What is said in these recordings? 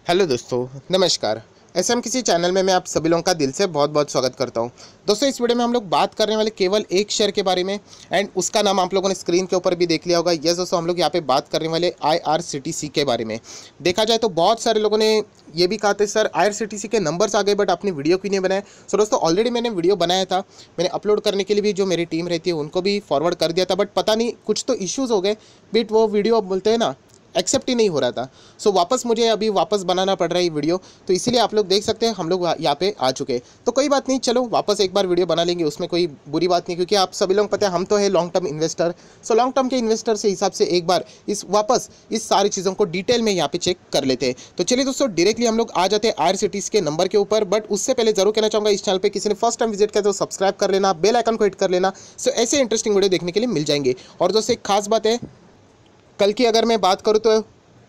Hello दोस्तों, नमस्कार। SM किसी चैनल में मैं आप सभी लोगों का दिल से बहुत बहुत स्वागत करता हूं। दोस्तों, इस वीडियो में हम लोग बात करने वाले केवल एक शेयर के बारे में, एंड उसका नाम आप लोगों ने स्क्रीन के ऊपर भी देख लिया होगा। यस दोस्तों, हम लोग यहाँ पे बात करने वाले आईआरसीटीसी के बारे में। देखा जाए तो बहुत सारे लोगों ने ये भी कहा था सर आईआरसीटीसी के नंबर्स आ गए बट आपने वीडियो क्यों नहीं बनाया। सो दोस्तों, ऑलरेडी मैंने वीडियो बनाया था, मैंने अपलोड करने के लिए भी जो मेरी टीम रहती है उनको भी फॉरवर्ड कर दिया था, बट पता नहीं कुछ तो इश्यूज़ हो गए। बट वो वीडियो अब बोलते हैं ना, एक्सेप्ट ही नहीं हो रहा था। सो वापस मुझे अभी वापस बनाना पड़ रहा है ये वीडियो, तो इसीलिए आप लोग देख सकते हैं हम लोग यहाँ पे आ चुके हैं। तो कोई बात नहीं, चलो वापस एक बार वीडियो बना लेंगे, उसमें कोई बुरी बात नहीं, क्योंकि आप सभी लोग पता है हम तो है long term investor. So long term के इन्वेस्टर से हिसाब से एक बार वापस इस सारी चीज़ों को डिटेल में यहाँ पे चेक कर लेते हैं। तो चलिए दोस्तों, डायरेक्टली हम लोग आ जाते हैं आईआरसीटीसी के नंबर के ऊपर। बट उससे पहले जरूर कहना चाहूँगा, इस चैनल पर किसी ने फर्स्ट टाइम विजिट किया तो सब्सक्राइब कर लेना, बेल आइकन को हिट कर लेना। सो ऐसे इंटरेस्टिंग वीडियो देखने के लिए मिल जाएंगे। और दोस्तों, एक खास बात है, कल की अगर मैं बात करूँ तो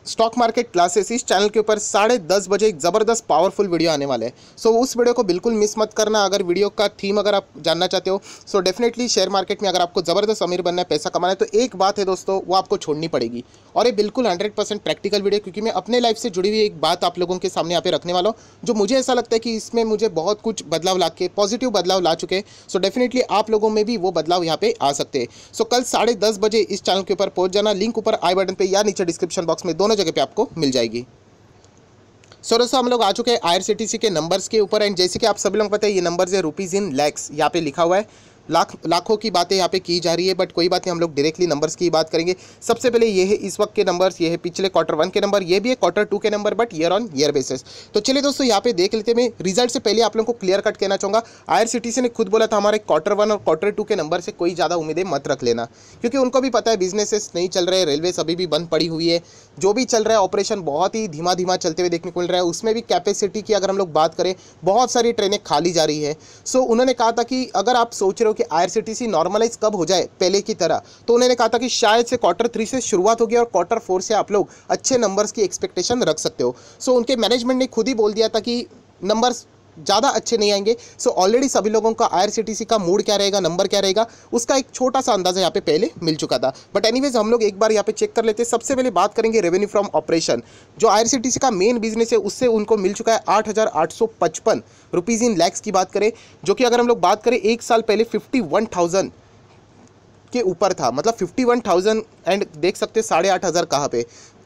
स्टॉक मार्केट क्लासेस इस चैनल के ऊपर 10:30 बजे एक ज़बरदस्त पावरफुल वीडियो आने वाले हैं। सो उस वीडियो को बिल्कुल मिस मत करना। अगर वीडियो का थीम अगर आप जानना चाहते हो, सो डेफिनेटली शेयर मार्केट में अगर आपको ज़बरदस्त अमीर बनना है, पैसा कमाना है, तो एक बात है दोस्तों, वो आपको छोड़नी पड़ेगी। और ये बिल्कुल 100% प्रैक्टिकल वीडियो, क्योंकि मैं अपने लाइफ से जुड़ी हुई एक बात आप लोगों के सामने यहाँ पे रखने वाला हूँ, जो मुझे ऐसा लगता है कि इसमें मुझे बहुत कुछ बदलाव ला के पॉजिटिव बदलाव ला चुके हैं। सो डेफिनेटली आप लोगों में भी वो बदलाव यहाँ पे आ सकते हैं। सो कल 10:30 बजे इस चैनल के ऊपर पहुँच जाना। लिंक ऊपर आई बटन पे या नीचे डिस्क्रिप्शन बॉक्स में, दोनों जगह पे आपको मिल जाएगी। सो दोस्तों, हम लोग आ चुके हैं आईआरसीटीसी के नंबर्स के ऊपर। एंड जैसे कि आप सभी लोग पता है, ये नंबर्स है रुपीज़ इन लैक्स, यहाँ पे लिखा हुआ है। लाखों की बातें यहाँ पे की जा रही है, बट कोई बात नहीं, हम लोग डायरेक्टली नंबर्स की बात करेंगे। सबसे पहले ये है इस वक्त के नंबर्स, ये है पिछले Q1 के नंबर, ये भी है Q2 के number, but year on year basis. तो चलिए दोस्तों, यहाँ पे देख लेते हैं। मैं रिजल्ट से पहले आप लोगों को क्लियर कट कहना चाहूँगा, आईआरसीटीसी ने खुद बोला था हमारे Q1 और Q2 के नंबर से कोई ज़्यादा उम्मीदें मत रख लेना, क्योंकि उनको भी पता है बिजनेसेस नहीं चल रहे, रेलवे अभी भी बंद पड़ी हुई है, जो भी चल रहा है ऑपरेशन बहुत ही धीमा धीमा चलते हुए देखने को मिल रहा है। उसमें भी कैपेसिटी की अगर हम लोग बात करें, बहुत सारी ट्रेनें खाली जा रही है। सो उन्होंने कहा था कि अगर आप सोच रहे हो कि आईआरसीटीसी नॉर्मलाइज कब हो जाए पहले की तरह, तो उन्होंने कहा था कि शायद से Q3 से शुरुआत होगी और Q4 से आप लोग अच्छे नंबर्स की एक्सपेक्टेशन रख सकते हो। सो उनके मैनेजमेंट ने खुद ही बोल दिया था कि नंबर्स ज़्यादा अच्छे नहीं आएंगे। सो ऑलरेडी सभी लोगों का आईआरसीटीसी का मूड क्या रहेगा, नंबर क्या रहेगा, उसका एक छोटा सा अंदाजा यहाँ पे पहले मिल चुका था। बट एनीवेज, हम लोग एक बार यहाँ पे चेक कर लेते हैं। सबसे पहले बात करेंगे रेवेन्यू फ्रॉम ऑपरेशन, जो आईआरसीटीसी का मेन बिजनेस है, उससे उनको मिल चुका है 8,855 रुपीज़ इन लैक्स की बात करें, जो कि अगर हम लोग बात करें एक साल पहले 51,000 के ऊपर था, मतलब 51,000। एंड देख सकते हैं 8,500 कहाँ पे।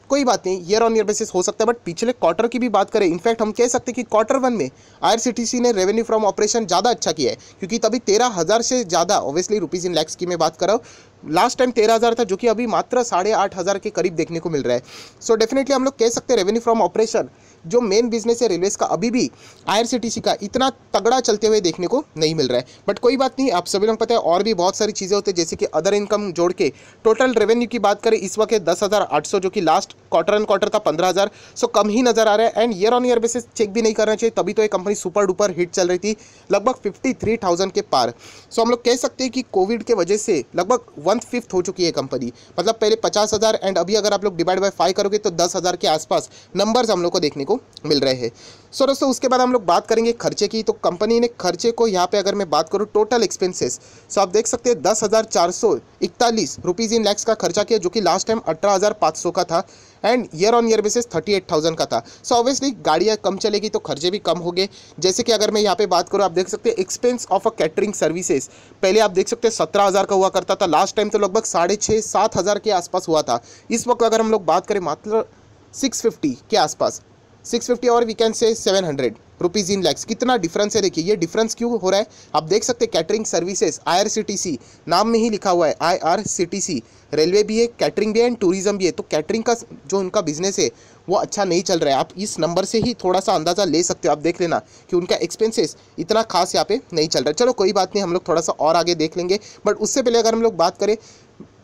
कोई बात नहीं, ईयर ऑन ईयर बेसिस हो सकता है, बट पिछले क्वार्टर की भी बात करें, इनफैक्ट हम कह सकते हैं कि Q1 में आईआरसीटीसी ने रेवेन्यू फ्रॉम ऑपरेशन ज़्यादा अच्छा किया है, क्योंकि तभी 13,000 से ज़्यादा, ऑब्वियसली रुपीज़ इन लैक्स की मैं बात कर रहा हूँ, लास्ट टाइम 13,000 था, जो कि अभी मात्र 8,500 के करीब देखने को मिल रहा है। सो डेफिनेटली हम लोग कह सकते हैं रेवेन्यू फ्रॉम ऑपरेशन, जो मेन बिजनेस है रेलवेज का, अभी भी आईआरसीटीसी का इतना तगड़ा चलते हुए देखने को नहीं मिल रहा है। बट कोई बात नहीं, आप सभी लोग पता है और भी बहुत सारी चीज़ें होती है, जैसे कि अदर इनकम जोड़ के टोटल रेवेन्यू की बात करें, इस वक्त 10,800, जो कि लास्ट क्वार्टर था 15,000। सो कम ही नजर आ रहा है। And year on year basis check भी नहीं करना चाहिए, तभी तो ये कंपनी सुपर डुपर हिट चल रही थी, लगभग 53,000 के पार। सो हम लोग कह सकते हैं कि कोविड के वजह से लगभग 1/5 हो चुकी है कंपनी, मतलब पहले 50,000 एंड अभी अगर आप लोग डिवाइड बाय 5 करोगे तो 10,000 के आसपास नंबर्स हम लोग को देखने को मिल रहे हैं। सो दोस्तों, उसके बाद हम लोग बात करेंगे खर्चे की। तो कंपनी ने खर्चे को यहाँ पे अगर मैं बात करूँ, टोटल एक्सपेंसेस, सो आप देख सकते हैं 10,441 रुपीज़ इन लैक्स का खर्चा किया, जो कि लास्ट टाइम 18,500 का था, and year on year basis 38,000 का था। सो ऑब्वियसली गाड़ियाँ कम चलेगी तो खर्चे भी कम होंगे। जैसे कि अगर मैं यहाँ पे बात करूँ, आप देख सकते हैं expense of a catering services, पहले आप देख सकते हैं 17,000 का हुआ करता था, लास्ट टाइम तो लगभग 6,500-7,000 के आसपास हुआ था। इस वक्त अगर हम लोग बात करें मात्र 650 के आसपास, 650 और we can say 700 rupees in lakhs. कितना डिफरेंस है, देखिए ये डिफरेंस क्यों हो रहा है। आप देख सकते हैं कैटरिंग सर्विसेज, आईआरसीटीसी नाम में ही लिखा हुआ है आईआरसीटीसी, रेलवे भी है, कैटरिंग भी है एंड टूरिज्म भी है। तो कैटरिंग का जो उनका बिजनेस है वो अच्छा नहीं चल रहा है। आप इस नंबर से ही थोड़ा सा अंदाज़ा ले सकते हो, आप देख लेना कि उनका एक्सपेंसेस इतना खास यहाँ पे नहीं चल रहा है। चलो कोई बात नहीं, हम लोग थोड़ा सा और आगे देख लेंगे। बट उससे पहले अगर हम लोग बात करें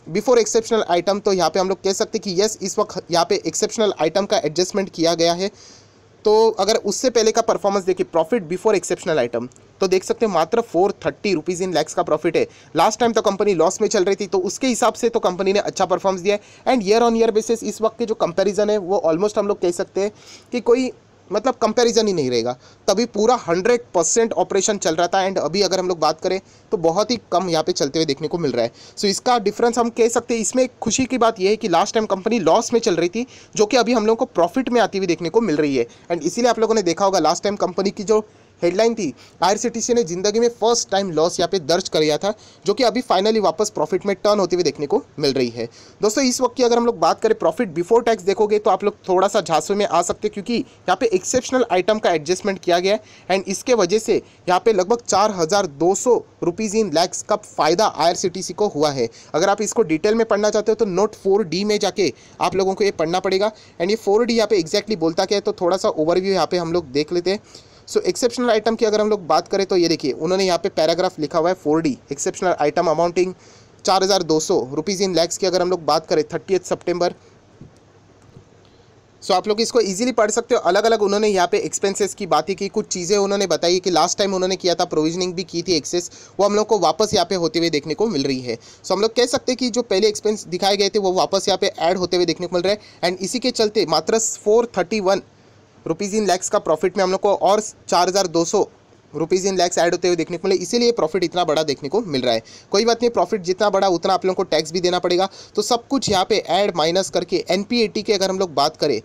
बिफोर एक्सेप्शनल आइटम, तो यहाँ पे हम लोग कह सकते हैं कि यस, इस वक्त यहाँ पे एक्सेप्शनल आइटम का एडजस्टमेंट किया गया है। तो अगर उससे पहले का परफॉर्मेंस देखिए, प्रॉफिट बिफोर एक्सेप्शनल आइटम, तो देख सकते हैं मात्र 430 रुपीज़ इन लैक्स का प्रॉफिट है। लास्ट टाइम तो कंपनी लॉस में चल रही थी, तो उसके हिसाब से तो कंपनी ने अच्छा परफॉर्मेंस दिया है। And year on year basis इस वक्त के जो कंपैरिजन है, वो ऑलमोस्ट हम लोग कह सकते हैं कि कोई मतलब कंपैरिजन ही नहीं रहेगा। तभी पूरा 100% ऑपरेशन चल रहा था एंड अभी अगर हम लोग बात करें तो बहुत ही कम यहाँ पे चलते हुए देखने को मिल रहा है। सो इसका डिफरेंस हम कह सकते हैं। इसमें खुशी की बात यह है कि लास्ट टाइम कंपनी लॉस में चल रही थी, जो कि अभी हम लोगों को प्रॉफिट में आती हुई देखने को मिल रही है। एंड इसीलिए आप लोगों ने देखा होगा लास्ट टाइम कंपनी की जो हेडलाइन थी, आईआरसीटीसी ने जिंदगी में फर्स्ट टाइम लॉस यहाँ पे दर्ज किया था, जो कि अभी फाइनली वापस प्रॉफिट में टर्न होती हुई देखने को मिल रही है। दोस्तों इस वक्त की अगर हम लोग बात करें प्रॉफिट बिफोर टैक्स देखोगे तो आप लोग थोड़ा सा झांसे में आ सकते हैं, क्योंकि यहाँ पे एक्सेप्शनल आइटम का एडजस्टमेंट किया गया है एंड इसके वजह से यहाँ पे लगभग 4200 रुपीज़ इन लैक्स का फायदा आईआरसीटीसी को हुआ है। अगर आप इसको डिटेल में पढ़ना चाहते हो तो नोट 4D में जाके आप लोगों को ये पढ़ना पड़ेगा एंड ये 4D यहाँ पे एग्जैक्टली बोलता क्या है, तो थोड़ा सा ओवरव्यू यहाँ पे हम लोग देख लेते हैं। सो एक्सेप्शनल आइटम की अगर हम लोग बात करें तो ये देखिए उन्होंने यहाँ पे पैराग्राफ लिखा हुआ है 4D exceptional item amounting 4200 rupees in lakhs की अगर हम लोग बात करें 30 सितंबर। सो आप लोग इसको इजीली पढ़ सकते हो। अलग अलग उन्होंने यहाँ पे एक्सपेंसेस की बातें की, कुछ चीज़ें उन्होंने बताई कि लास्ट टाइम उन्होंने किया था प्रोविजनिंग भी की थी एक्सेस, वो हम लोग को वापस यहाँ पे होते हुए देखने को मिल रही है। सो हम लोग कह सकते हैं कि जो पहले एक्सपेंस दिखाए गए थे वो वापस यहाँ पे ऐड होते हुए देखने को मिल रहा है एंड इसी के चलते मात्र 431 रुपीज़ इन लैक्स का प्रॉफिट में हम लोग को और 4200 रुपीज़ इन लैक्स ऐड होते हुए देखने को मिले, इसीलिए प्रॉफिट इतना बड़ा देखने को मिल रहा है। कोई बात नहीं, प्रॉफिट जितना बड़ा उतना आप लोगों को टैक्स भी देना पड़ेगा, तो सब कुछ यहाँ पे ऐड माइनस करके एनपीएटी के अगर हम लोग बात करें,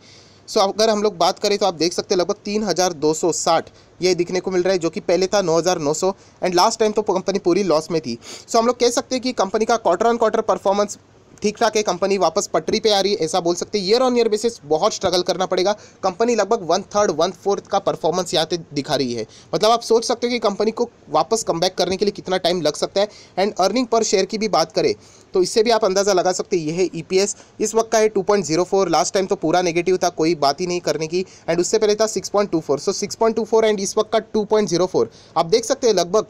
सो अगर हम लोग बात करें तो आप देख सकते हैं लगभग 3260 ये दिखने को मिल रहा है, जो कि पहले था 9900 एंड लास्ट टाइम तो कंपनी पूरी लॉस में थी। सो हम लोग कह सकते हैं कि कंपनी का क्वार्टर ऑन क्वार्टर परफॉर्मेंस ठीक ठाक है, कंपनी वापस पटरी पे आ रही है ऐसा बोल सकते हैं। ईयर ऑन ईयर बेसिस बहुत स्ट्रगल करना पड़ेगा, कंपनी लगभग 1/3 1/4 का परफॉर्मेंस यहाँ पे दिखा रही है। मतलब आप सोच सकते हो कि कंपनी को वापस कमबैक करने के लिए कितना टाइम लग सकता है। एंड अर्निंग पर शेयर की भी बात करें तो इससे भी आप अंदाज़ा लगा सकते हैं। ये है ईपीएस इस वक्त का है 2.04, लास्ट टाइम तो पूरा नेगेटिव था, कोई बात ही नहीं करने की, एंड उससे पहले था 6.24। सो 6.24 एंड इस वक्त का 2.04 आप देख सकते हैं लगभग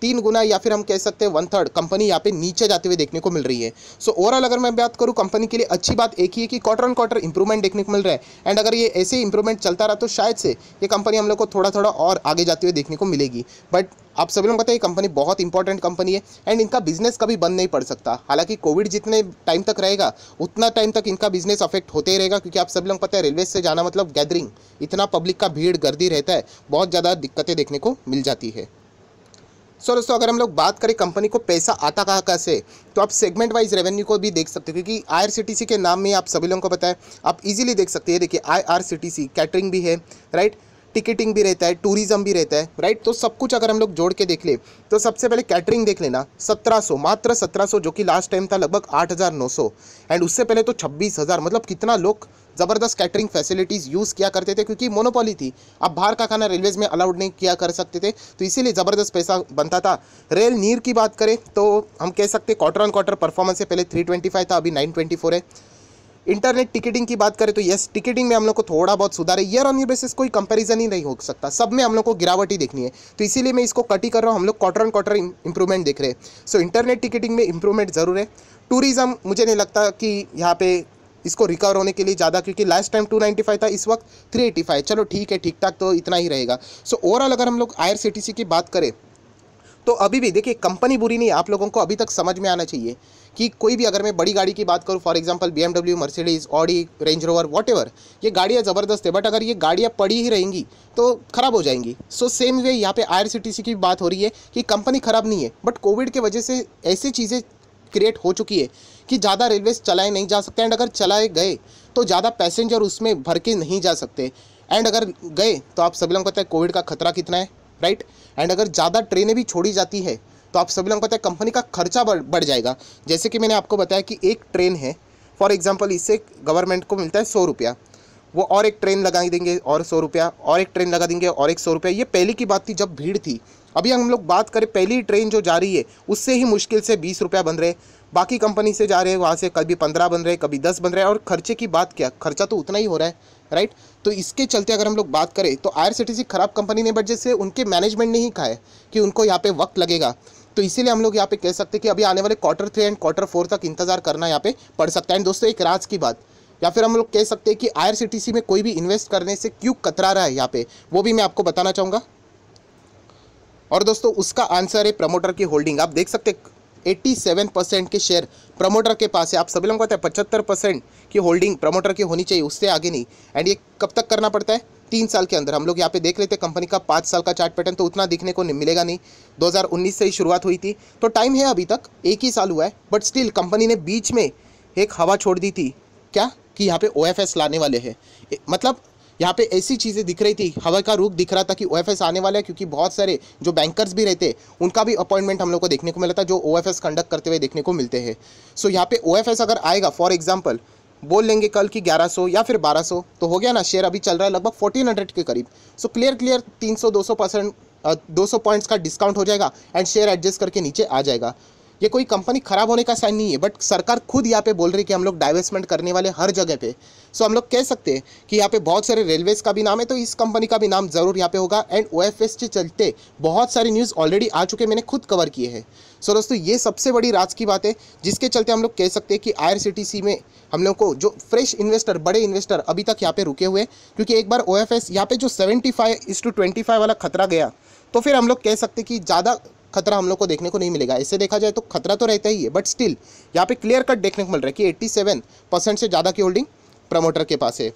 तीन गुना या फिर हम कह सकते हैं 1/3 कंपनी यहाँ पे नीचे जाते हुए देखने को मिल रही है। सो ओवरऑल अगर मैं बात करूँ कंपनी के लिए अच्छी बात एक ही है कि क्वार्टर ऑन क्वार्टर इंप्रूवमेंट देखने को मिल रहा है एंड अगर ये ऐसे इंप्रूवमेंट चलता रहा तो शायद से ये कंपनी हम लोग को थोड़ा थोड़ा और आगे जाते हुए देखने को मिलेगी। बट आप सभी लोग पता है ये कंपनी बहुत इंपॉर्टेंट कंपनी है एंड इनका बिजनेस कभी बंद नहीं पड़ सकता। हालांकि कोविड जितने टाइम तक रहेगा उतना टाइम तक इनका बिजनेस अफेक्ट होते ही रहेगा, क्योंकि आप सभी लोग पता है रेलवे से जाना मतलब गैदरिंग, इतना पब्लिक का भीड़ गर्दी रहता है, बहुत ज़्यादा दिक्कतें देखने को मिल जाती है। सो दोस्तों अगर हम लोग बात करें कंपनी को पैसा आता कहाँ से, तो आप सेगमेंट वाइज रेवेन्यू को भी देख सकते हो, क्योंकि आईआरसीटीसी के नाम में आप सभी लोगों को पता है, आप इजीली देख सकते हैं। देखिए आईआरसीटीसी कैटरिंग भी है, राइट, टिकटिंग भी रहता है, टूरिज्म भी रहता है, राइट। तो सब कुछ अगर हम लोग जोड़ के देख ले तो सबसे पहले कैटरिंग देख लेना 1700, मात्र 1700, जो कि लास्ट टाइम था लगभग 8900 एंड उससे पहले तो 26,000। मतलब कितना लोग ज़बरदस्त कैटरिंग फैसिलिटीज़ यूज़ किया करते थे, क्योंकि मोनोपोली थी, आप बाहर का खाना रेलवेज़ में अलाउड नहीं किया कर सकते थे, तो इसीलिए ज़बरदस्त पैसा बनता था। रेल नीर की बात करें तो हम कह सकते क्वार्टर ऑन क्वार्टर परफॉर्मेंस से पहले 325 था, अभी 924 है। इंटरनेट टिकटिंग की बात करें तो यस, टिकटिंग में हम लोग को थोड़ा बहुत सुधार है, ईयर ऑन ईयर बेसिस कोई कंपैरिजन ही नहीं हो सकता, सब में हम लोग को गिरावट ही देखनी है, तो इसीलिए मैं इसको कट ही कर रहा हूँ। हम लोग क्वार्टर ऑन क्वार्टर इंप्रूवमेंट देख रहे हैं। सो इंटरनेट टिकटिंग में इंप्रूवमेंट ज़रूर है। टूरिज्म मुझे नहीं लगता कि यहाँ पे इसको रिकवर होने के लिए ज़्यादा, क्योंकि लास्ट टाइम 295 था, इस वक्त 385, चलो ठीक है, ठीक ठाक तो इतना ही रहेगा। सो ओवरऑल अगर हम लोग आईआरसीटीसी की बात करें तो अभी भी देखिए कंपनी बुरी नहीं है, आप लोगों को अभी तक समझ में आना चाहिए कि कोई भी, अगर मैं बड़ी गाड़ी की बात करूँ for example BMW, Mercedes, Audi, range rover, whatever, ये गाड़ियाँ ज़बरदस्त है, बट अगर ये गाड़ियाँ पड़ी ही रहेंगी तो ख़राब हो जाएंगी। सो सेम वे यहाँ पे आईआरसीटीसी की बात हो रही है कि कंपनी ख़राब नहीं है, बट कोविड की वजह से ऐसी चीज़ें क्रिएट हो चुकी है कि ज़्यादा रेलवेज चलाए नहीं जा सकते एंड अगर चलाए गए तो ज़्यादा पैसेंजर उसमें भर के नहीं जा सकते एंड अगर गए तो आप सभी लोगों को पता है कोविड का खतरा कितना है, राइट। एंड अगर ज़्यादा ट्रेनें भी छोड़ी जाती है तो आप सभी लोगों को पता है कंपनी का खर्चा बढ़ जाएगा। जैसे कि मैंने आपको बताया कि एक ट्रेन है फॉर एग्जांपल, इससे गवर्नमेंट को मिलता है 100 रुपया, वो और एक ट्रेन लगा देंगे और 100 रुपया, और एक ट्रेन लगा देंगे और एक 100 रुपया। ये पहले की बात थी जब भीड़ थी। अभी हम लोग बात करें पहली ट्रेन जो जा रही है उससे ही मुश्किल से 20 रुपया बन रहे, बाकी कंपनी से जा रहे हैं वहाँ से कभी 15 बन रहे, कभी 10 बन रहे हैं, और खर्चे की बात क्या, खर्चा तो उतना ही हो रहा है, राइट। तो इसके चलते अगर हम लोग बात करें तो आईआरसीटीसी खराब कंपनी नहीं, बट जैसे उनके मैनेजमेंट ने ही कहा है कि उनको यहाँ पे वक्त लगेगा, तो इसीलिए हम लोग यहाँ पे कह सकते हैं कि अभी आने वाले Q3 एंड Q4 तक इंतजार करना यहाँ पे पड़ सकता है। एंड दोस्तों एक राज की बात, या फिर हम लोग कह सकते हैं कि आईआरसीटीसी में कोई भी इन्वेस्ट करने से क्यों कतरा रहा है यहाँ पे, वो भी मैं आपको बताना चाहूँगा। और दोस्तों उसका आंसर है प्रमोटर की होल्डिंग। आप देख सकते हैं 87% के शेयर प्रमोटर के पास है। आप सभी लोगों को पता है 75% की होल्डिंग प्रमोटर की होनी चाहिए, उससे आगे नहीं। एंड ये कब तक करना पड़ता है, 3 साल के अंदर हम लोग यहाँ पे देख लेते हैं कंपनी का 5 साल का चार्ट पैटर्न, तो उतना दिखने को मिलेगा नहीं। 2019 से ही शुरुआत हुई थी, तो टाइम है अभी तक, 1 ही साल हुआ है, बट स्टिल कंपनी ने बीच में एक हवा छोड़ दी थी, क्या कि यहाँ पे OFS लाने वाले हैं। मतलब यहाँ पे ऐसी चीज़ें दिख रही थी, हवा का रुख दिख रहा था कि OFS आने वाला है, क्योंकि बहुत सारे जो बैंकर्स भी रहते उनका भी अपॉइंटमेंट हम लोग को देखने को मिला था, जो OFS कंडक्ट करते हुए देखने को मिलते हैं। सो यहाँ पे OFS अगर आएगा, फॉर एग्जाम्पल बोल लेंगे कल की 1100 या फिर 1200, तो हो गया ना, शेयर अभी चल रहा है लगभग 1400 के करीब। सो क्लियर 300-200% 200 पॉइंट्स का डिस्काउंट हो जाएगा एंड शेयर एडजस्ट करके नीचे आ जाएगा। ये कोई कंपनी खराब होने का साइन नहीं है, बट सरकार खुद यहाँ पे बोल रही है कि हम लोग डाइवेस्टमेंट करने वाले हर जगह पे। सो हम लोग कह सकते हैं कि यहाँ पे बहुत सारे रेलवेज़ का भी नाम है, तो इस कंपनी का भी नाम ज़रूर यहाँ पे होगा। एंड OFS के चलते बहुत सारी न्यूज़ ऑलरेडी आ चुके, मैंने खुद कवर किए हैं। सो दोस्तों, ये सबसे बड़ी राज की बात है, जिसके चलते हम लोग कह सकते हैं कि IRCTC में हम लोग को जो फ्रेश इन्वेस्टर, बड़े इन्वेस्टर अभी तक यहाँ पे रुके हुए, क्योंकि एक बार OFS यहाँ पे जो 75:25 वाला खतरा गया, तो फिर हम लोग कह सकते कि ज़्यादा खतरा हम लोग को देखने को नहीं मिलेगा। ऐसे देखा जाए तो खतरा तो रहता ही है, बट स्टिल यहाँ पे क्लियर कट देखने को मिल रहा है कि 87% से ज़्यादा की होल्डिंग प्रमोटर के पास है।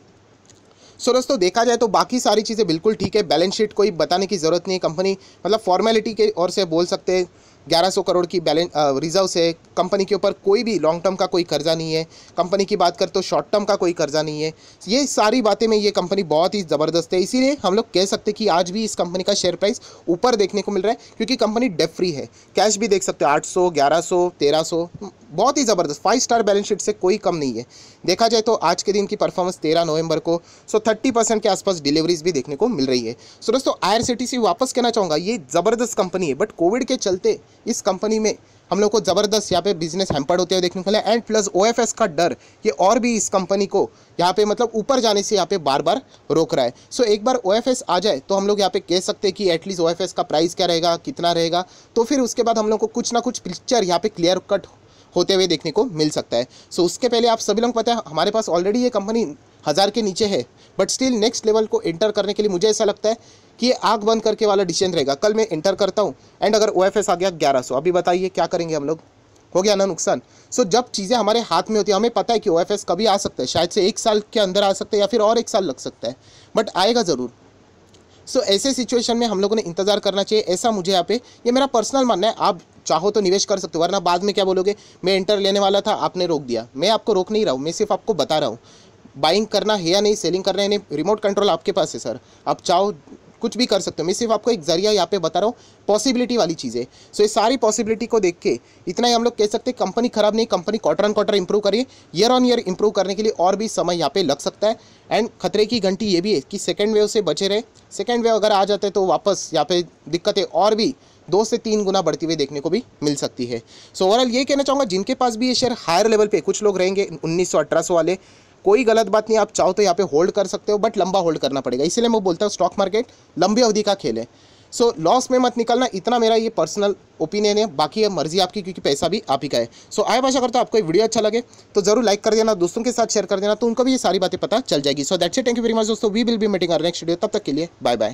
सो दोस्तों, देखा जाए तो बाकी सारी चीज़ें बिल्कुल ठीक है। बैलेंस शीट कोई बताने की ज़रूरत नहीं है, कंपनी मतलब फॉर्मेलिटी के ओर से बोल सकते हैं 1100 करोड़ की बैलेंस रिजर्व्स है। कंपनी के ऊपर कोई भी लॉन्ग टर्म का कोई कर्जा नहीं है। कंपनी की बात करें तो शॉर्ट टर्म का कोई कर्जा नहीं है। ये सारी बातें में ये कंपनी बहुत ही ज़बरदस्त है, इसीलिए हम लोग कह सकते हैं कि आज भी इस कंपनी का शेयर प्राइस ऊपर देखने को मिल रहा है, क्योंकि कंपनी डेट फ्री है। कैश भी देख सकते हो 800, 1100, 1300, बहुत ही ज़बरदस्त 5 स्टार बैलेंस शीट से कोई कम नहीं है। देखा जाए तो आज के दिन की परफॉर्मेंस 13 नवंबर को 30% के आसपास डिलीवरीज भी देखने को मिल रही है। सो दोस्तों, IRCTC वापस कहना चाहूँगा, ये ज़बरदस्त कंपनी है, बट कोविड के चलते इस कंपनी में हम लोग को ज़बरदस्त यहाँ पे बिजनेस हैम्पर्ड होते हुए देखने को मिला। एंड प्लस OFS का डर, ये और भी इस कंपनी को यहाँ पे मतलब ऊपर जाने से यहाँ पे बार बार रोक रहा है। सो एक बार OFS आ जाए तो हम लोग यहाँ पे कह सकते हैं कि एटलीस्ट OFS का प्राइस क्या रहेगा, कितना रहेगा, तो फिर उसके बाद हम लोग को कुछ ना कुछ पिक्चर यहाँ पे क्लियर कट होते हुए देखने को मिल सकता है। सो उसके पहले आप सभी लोग पता है हमारे पास ऑलरेडी ये कंपनी 1000 के नीचे है, बट स्टिल नेक्स्ट लेवल को एंटर करने के लिए मुझे ऐसा लगता है कि ये आग बंद करके वाला डिसीजन रहेगा। कल मैं एंटर करता हूँ एंड अगर OFS आ गया 1100, अभी बताइए क्या करेंगे हम लोग, हो गया ना नुकसान। सो जब चीज़ें हमारे हाथ में होती है, हमें पता है कि OFS कभी आ सकता है, शायद से 1 साल के अंदर आ सकता है या फिर और 1 साल लग सकता है, बट आएगा ज़रूर। सो ऐसे सिचुएशन में हम लोगों ने इंतजार करना चाहिए, ऐसा मुझे यहाँ पे, ये मेरा पर्सनल मानना है। आप चाहो तो निवेश कर सकते हो, वरना बाद में क्या बोलोगे, मैं एंटर लेने वाला था आपने रोक दिया। मैं आपको रोक नहीं रहा हूँ, मैं सिर्फ आपको बता रहा हूँ बाइंग करना है या नहीं, सेलिंग करना है नहीं, रिमोट कंट्रोल आपके पास है सर, आप चाहो कुछ भी कर सकते हो। मैं सिर्फ आपको एक जरिया यहाँ पे बता रहा हूँ, पॉसिबिलिटी वाली चीज़ें। सो ये सारी पॉसिबिलिटी को देख के इतना ही हम लोग कह सकते हैं कंपनी खराब नहीं, company quarter on quarter improve करिए, ईयर ऑन ईयर इंप्रूव करने के लिए और भी समय यहाँ पे लग सकता है। एंड खतरे की घंटी ये भी है कि सेकेंड वेव से बचे रहे। सेकेंड वेव अगर आ जाते तो वापस यहाँ पे दिक्कतें और भी 2 से 3 गुना बढ़ती हुई देखने को भी मिल सकती है। सो ओवरऑल ये कहना चाहूँगा, जिनके पास भी ये शेयर हायर लेवल पे, कुछ लोग रहेंगे 1900-1800 वाले, कोई गलत बात नहीं, आप चाहो तो यहाँ पे होल्ड कर सकते हो, बट लंबा होल्ड करना पड़ेगा। इसलिए मैं बोलता हूँ स्टॉक मार्केट लंबी अवधि का खेल है। सो लॉस में मत निकलना, इतना मेरा ये पर्सनल ओपिनियन है, बाकी है मर्जी आपकी, क्योंकि पैसा भी आप ही का है। सो आया आशा करता हूँ आपको ये वीडियो अच्छा लगे तो जरूर लाइक कर देना, दोस्तों के साथ शेयर कर देना, तो उनको भी ये सारी बातें पता चल जाएगी। So that's it, thank you very much दोस्तों, we will be meeting our next video, तब तक के लिए बाय बाय।